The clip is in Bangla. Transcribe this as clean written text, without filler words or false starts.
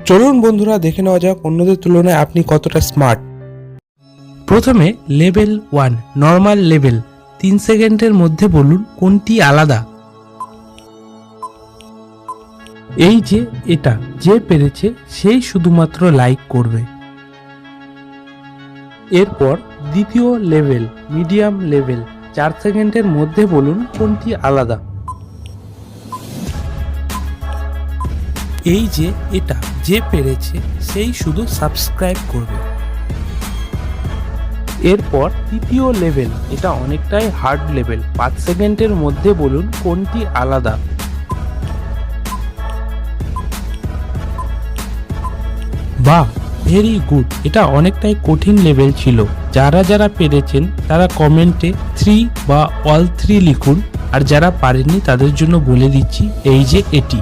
চলুন বন্ধুরা দেখে নেওয়া যাক অন্যদের তুলনায় আপনি কতটা স্মার্ট। প্রথমে লেভেল 1 নর্মাল লেভেল, 3 সেকেন্ডের মধ্যে বলুন কোনটি আলাদা। এই যে এটা যে পেরেছে সেই শুধুমাত্র লাইক করবে। এরপর দ্বিতীয় লেভেল মিডিয়াম লেভেল, 4 সেকেন্ডের মধ্যে বলুন কোনটি আলাদা। এই যে এটা যে পেরেছে সেই শুধু সাবস্ক্রাইব করবে। এরপর তৃতীয় লেভেল, এটা অনেকটাই হার্ড লেভেল, 5 সেকেন্ডের মধ্যে বলুন কোনটি আলাদা। বাহ, ভেরি গুড। এটা অনেকটাই কঠিন লেভেল ছিল। যারা যারা পেরেছেন তারা কমেন্টে 3 বা অল 3 লিখুন, আর যারা পারেননি তাদের জন্য বলে দিচ্ছি এই যে এটি।